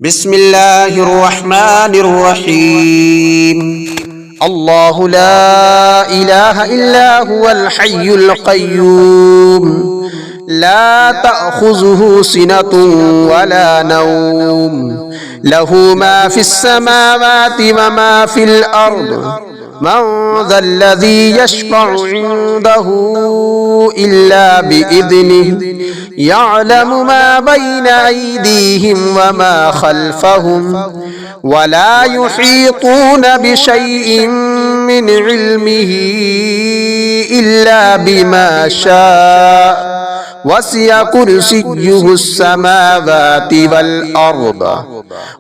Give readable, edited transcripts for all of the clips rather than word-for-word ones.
بسم الله الرحمن الرحيم. الله لا إله إلا هو الحي القيوم لا تأخذه سنة ولا نوم له ما في السماوات وما في الأرض من ذا الذي يشفع عنده إلا بإذنه يعلم ما بين أيديهم وما خلفهم ولا يحيطون بشيء من علمه إلا بما شاء وسع كرسيه السماوات والأرض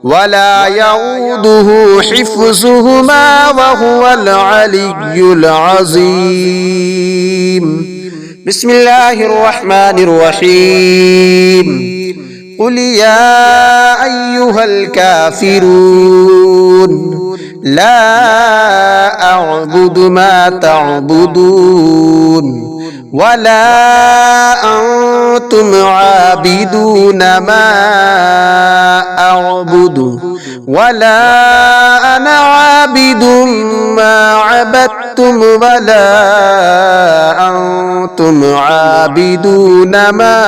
ولا يؤوده حفظهما وهو العلي العظيم. بسم الله الرحمن الرحيم. قل يا أيها الكافرون لا أعبد ما تعبدون ولا أنتم عابدون ما أعبد ولا أنا عابد ما عبدتم ولا أنتم عابدون ما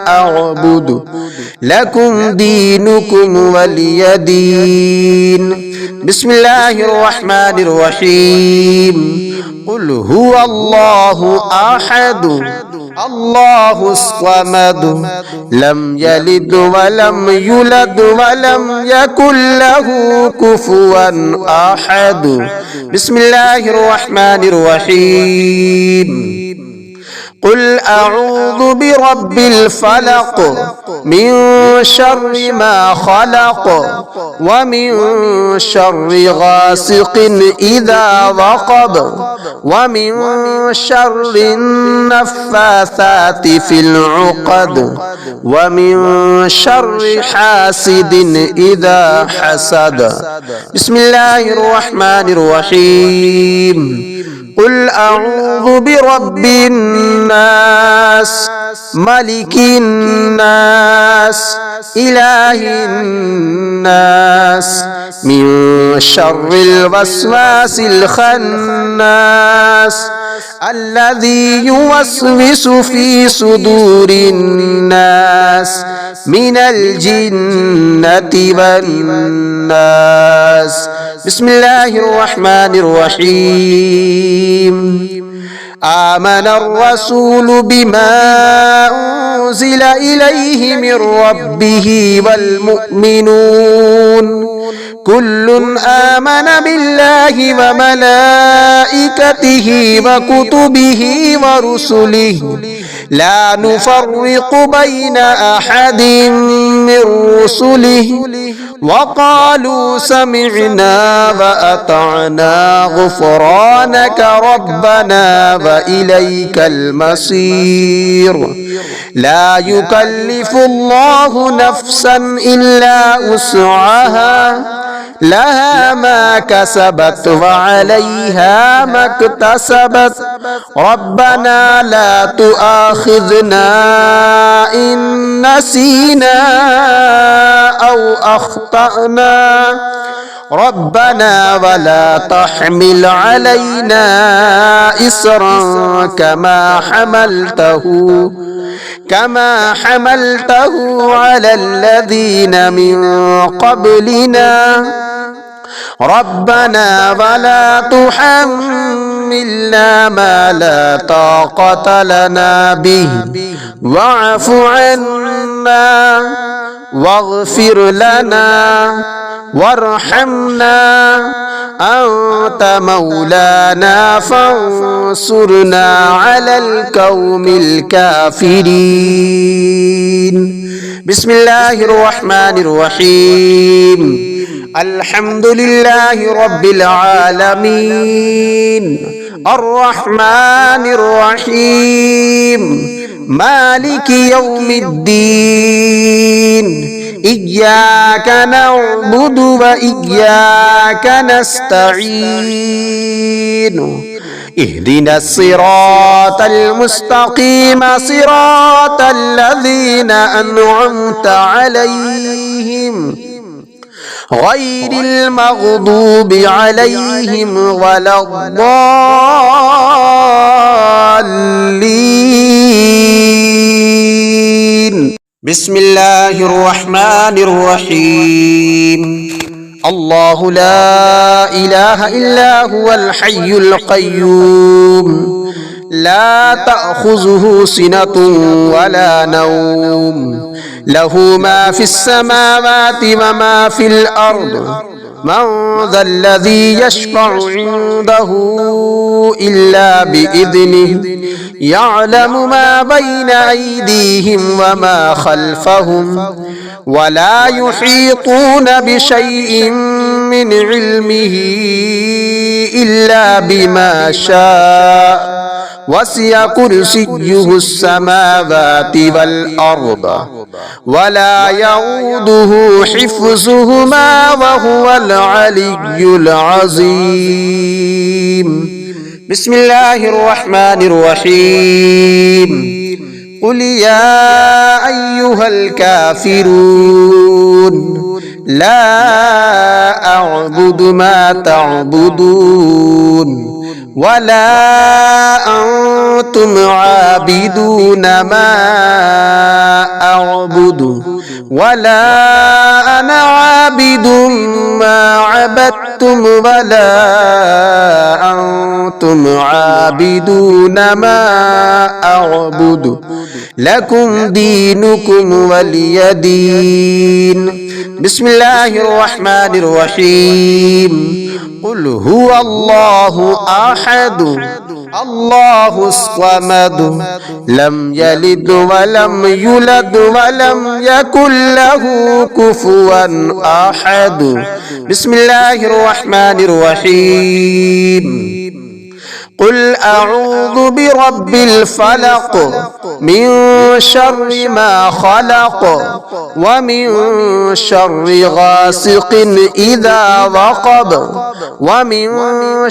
أعبد لكم دينكم ولي دين. بسم الله الرحمن الرحيم. قل هو الله أحد الله الصمد لم يلد ولم يولد ولم يكن له كفوا أحد. بسم الله الرحمن الرحيم. قل أعوذ برب الفلق من شر ما خلق ومن شر غاسق إذا وقب ومن شر النفاثات في العقد ومن شر حاسد إذا حسد. بسم الله الرحمن الرحيم. قل أعوذ برب الناس ملك الناس إله الناس من شر الوسواس الخناس الذي يوسوس في صدور الناس من الجنة والناس. بسم الله الرحمن الرحيم. آمن الرسول بما أنزل إليه من ربه والمؤمنون كل آمن بالله وملائكته وكتبه ورسله لا نفرق بين أحد من رسله وقالوا سمعنا وأطعنا غفرانك ربنا وإليك المصير. لا يكلف الله نفسا إلا وسعها لها ما كسبت وعليها ما اكتسبت ربنا لا تؤاخذنا إن نسينا أو أخطأنا ربنا ولا تحمل علينا إصرا كما حملته على الذين من قبلنا ربنا ولا تحملنا ما لا طاقة لنا به واعف عنا واغفر لنا وارحمنا أنت مولانا فانصرنا على القوم الكافرين. بسم الله الرحمن الرحيم. الحمد لله رب العالمين الرحمن الرحيم مالك يوم الدين إياك نعبد وإياك نستعين اهدنا الصراط المستقيم صراط الذين أنعمت عليهم غير المغضوب عليهم ولا الضالين. بسم الله الرحمن الرحيم. الله لا إله إلا هو الحي القيوم لا تأخذه سنة ولا نوم له ما في السماوات وما في الأرض من ذا الذي يشفع عنده إلا بإذنه يعلم ما بين أيديهم وما خلفهم ولا يحيطون بشيء من علمه إلا بما شاء وسع كرسيه السماوات والأرض ولا يؤوده حفظهما وهو العلي العظيم. بسم الله الرحمن الرحيم. قل يا أيها الكافرون لا أعبد ما تعبدون ولا أنتم عابدون ما أعبد ولا أنا عابد ما عبدتم ولا أنتم عابدون ما أعبد لكم دينكم ولي دين. بسم الله الرحمن الرحيم. قل هو الله أحد الله الصمد لم يلد ولم يولد ولم يكن له كفوا أحد. بسم الله الرحمن الرحيم. قل أعوذ برب الفلق من شر ما خلق ومن شر غاسق إذا وقب ومن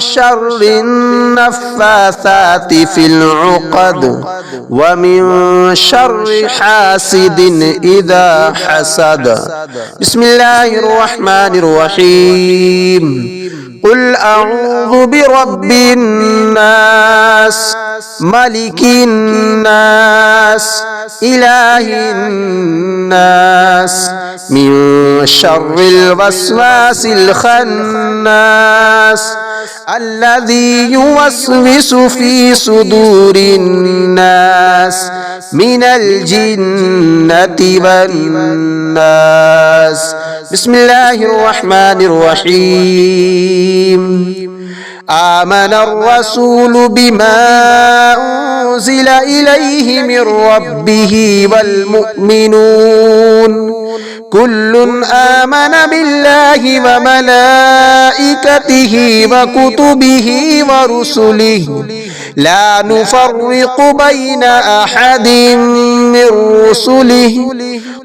شر النفاثات في العقد ومن شر حاسد إذا حسد. بسم الله الرحمن الرحيم. قل أعوذ برب الناس ملك الناس إله الناس من شر الوسواس الخناس الذي يوسوس في صدور الناس من الجنة والناس. بسم الله الرحمن الرحيم. آمن الرسول بما أنزل إليه من ربه والمؤمنون كل آمن بالله وملائكته وكتبه ورسله لا نفرق بين أحد من رسله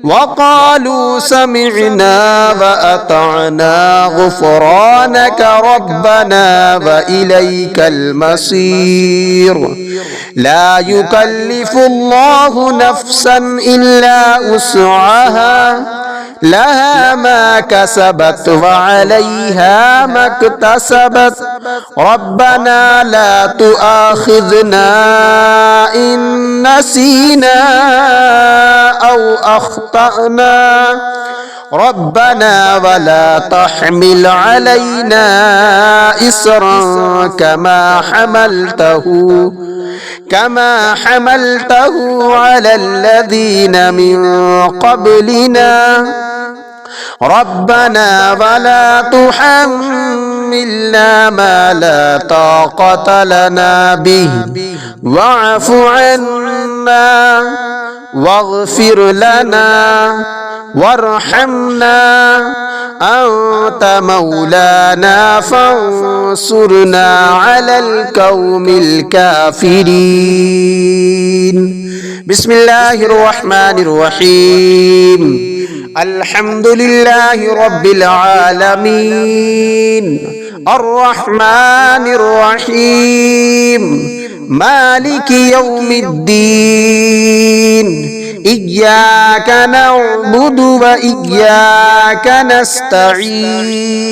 وقالوا سمعنا وأطعنا غفرانك ربنا وإليك المصير. لا يكلف الله نفسا إلا وسعها لها ما كسبت وعليها ما اكتسبت ربنا لا تؤاخذنا إن نسينا أو أخطأنا ربنا ولا تحمل علينا إصرا كما حملته على الذين من قبلنا ربنا ولا تحملنا ما لا طاقة لنا به واعف عنا واغفر لنا وارحمنا أنت مولانا فانصرنا على القوم الكافرين. بسم الله الرحمن الرحيم. الحمد لله رب العالمين الرحمن الرحيم مالك يوم الدين إياك نعبد وإياك نستعين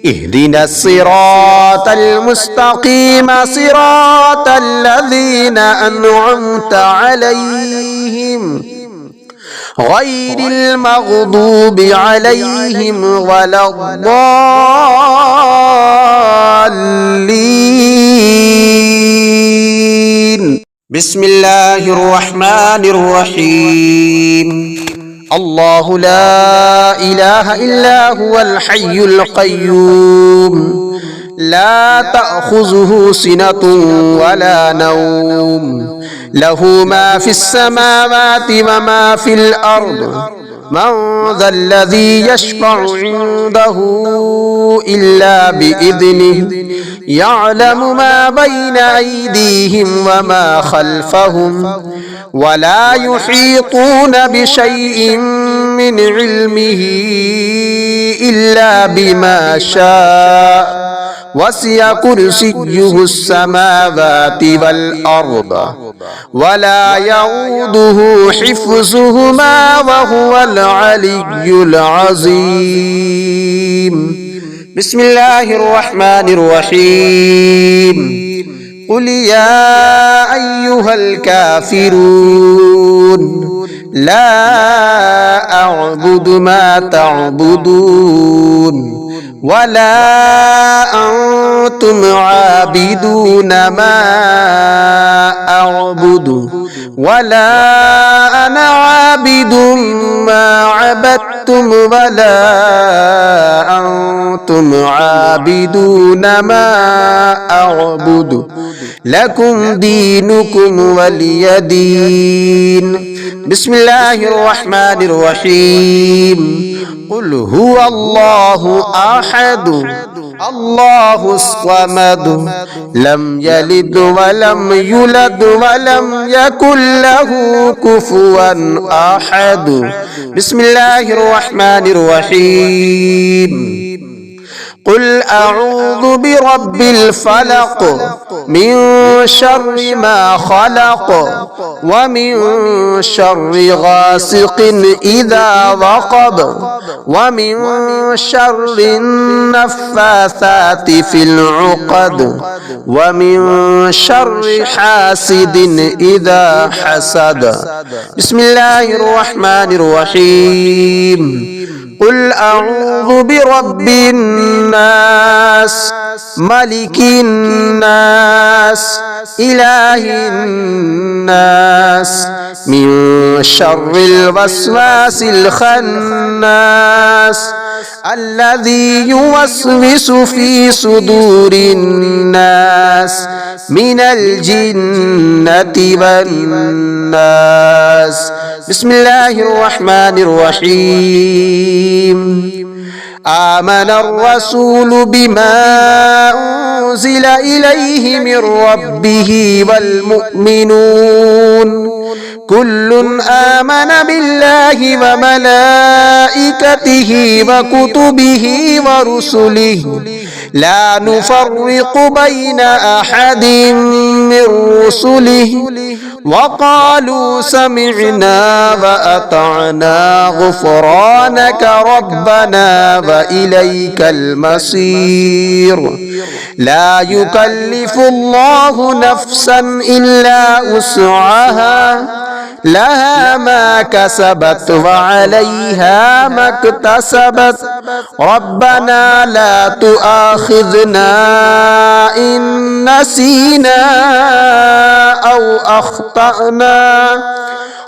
اهدنا الصراط المستقيم صراط الذين أنعمت عليهم غير المغضوب عليهم ولا الضالين. بسم الله الرحمن الرحيم. الله لا إله إلا هو الحي القيوم لا تأخذه سنة ولا نوم له ما في السماوات وما في الأرض من ذا الذي يشفع عنده إلا بإذنه يعلم ما بين أيديهم وما خلفهم ولا يحيطون بشيء من علمه إلا بما شاء وسع كرسيه السماوات والأرض ولا يؤوده حفظهما وهو العلي العظيم. بسم الله الرحمن الرحيم. قل يا أيها الكافرون لا أعبد ما تعبدون ولا أنتم عابدون ما أعبد ولا أنا عابد ما عبدتم ولا أنتم عابدون ما أعبد لكم دينكم ولي دين. بسم الله الرحمن الرحيم. قل هو الله أحد الله الصمد لم يلد ولم يولد ولم يكن له كفوا أحد. بسم الله الرحمن الرحيم. قل أعوذ برب الفلق من شر ما خلق ومن شر غاسق إذا وقب ومن شر النفاثات في العقد ومن شر حاسد إذا حسد. بسم الله الرحمن الرحيم. قل أعوذ برب الناس ملك الناس إله الناس من شر الوسواس الخناس الذي يوسوس في صدور الناس من الجنة والناس. بسم الله الرحمن الرحيم. آمن الرسول بما أنزل إليه من ربه والمؤمنون كل آمن بالله وملائكته وكتبه ورسله لا نفرق بين أحد من رسله وقالوا سمعنا وأطعنا غفرانك ربنا وإليك المصير. لا يكلف الله نفسا إلا وسعها لها ما كسبت وعليها ما اكتسبت ربنا لا تؤاخذنا إن نسينا أو أخطأنا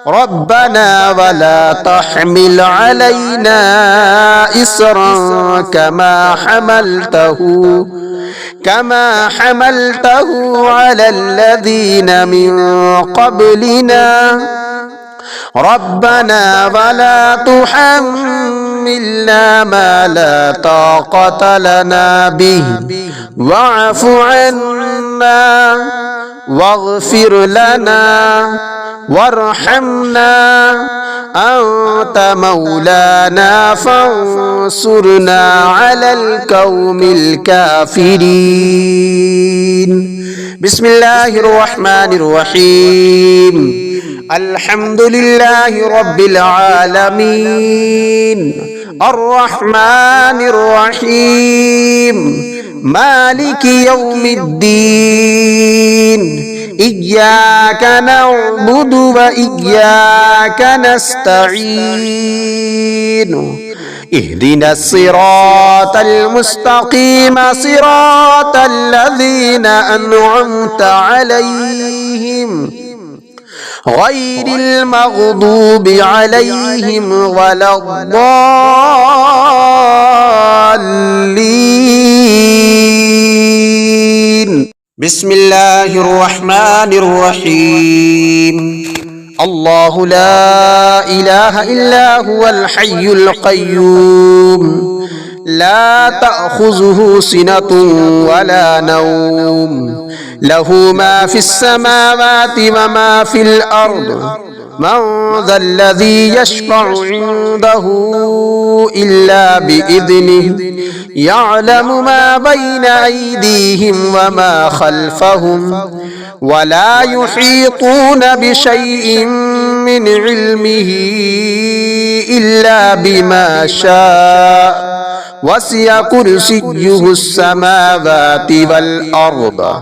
ربنا ولا تحمل علينا إصرا كما حملته على الذين من قبلنا ربنا ولا تحملنا ما لا طاقة لنا به واعف عنا واغفر لنا وارحمنا أنت مولانا فانصرنا على القوم الكافرين. بسم الله الرحمن الرحيم. الحمد لله رب العالمين الرحمن الرحيم مالك يوم الدين إياك نعبد وإياك نستعين اهدنا الصراط المستقيم صراط الذين أنعمت عليهم غير المغضوب عليهم ولا الضالين. بسم الله الرحمن الرحيم. الله لا إله إلا هو الحي القيوم لا تأخذه سنة ولا نوم له ما في السماوات وما في الأرض من ذا الذي يشفع عنده إلا بإذنه يعلم ما بين أيديهم وما خلفهم ولا يحيطون بشيء من علمه إلا بما شاء وسع كرسيه السماوات والأرض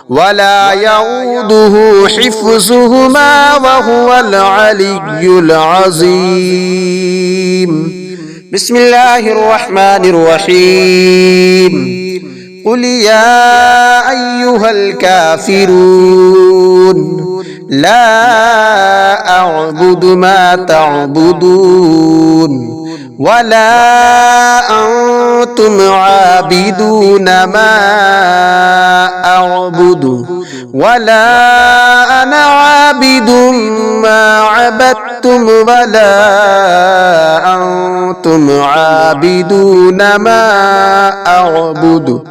ولا يؤوده حفظهما وهو العلي العظيم. بسم الله الرحمن الرحيم. قل يا أيها الكافرون لا أعبد ما تعبدون ولا أنتم عابدون ما أعبد ولا أنا عابد ما عبدتم ولا أنتم عابدون ما أعبد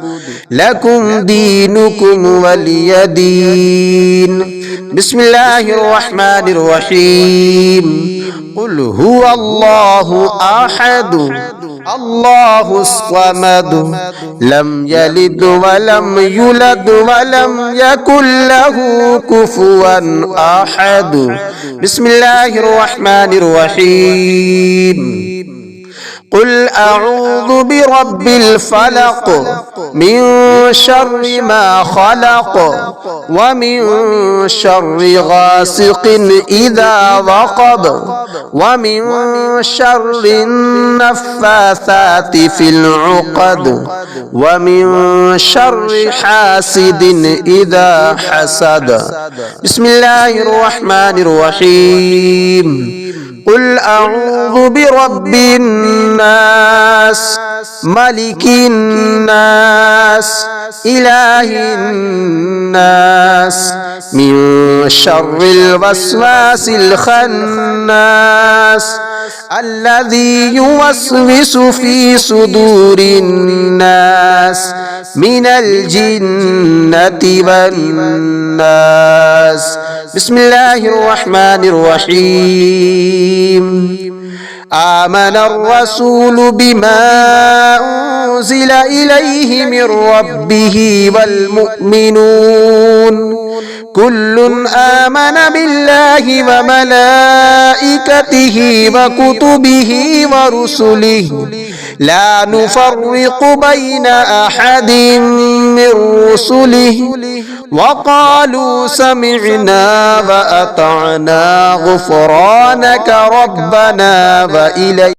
لكم دينكم ولي دين. بسم الله الرحمن الرحيم. قل هو الله أحد الله الصمد لم يلد ولم يولد ولم يكن له كفوا أحد. بسم الله الرحمن الرحيم. قل أعوذ برب الفلق من شر ما خلق ومن شر غاسق إذا وقب ومن شر النفاثات في العقد ومن شر حاسد إذا حسد. بسم الله الرحمن الرحيم. قل أعوذ برب الناس ملك الناس إله الناس من شر الوسواس الخناس الذي يوسوس في صدور الناس من الجنة والناس. بسم الله الرحمن الرحيم. آمن الرسول بما أنزل إليه من ربه والمؤمنون كل آمن بالله وملائكته وكتبه ورسله لا نفرق بين أحد من رسله وقالوا سمعنا وأطعنا غفرانك ربنا وإليك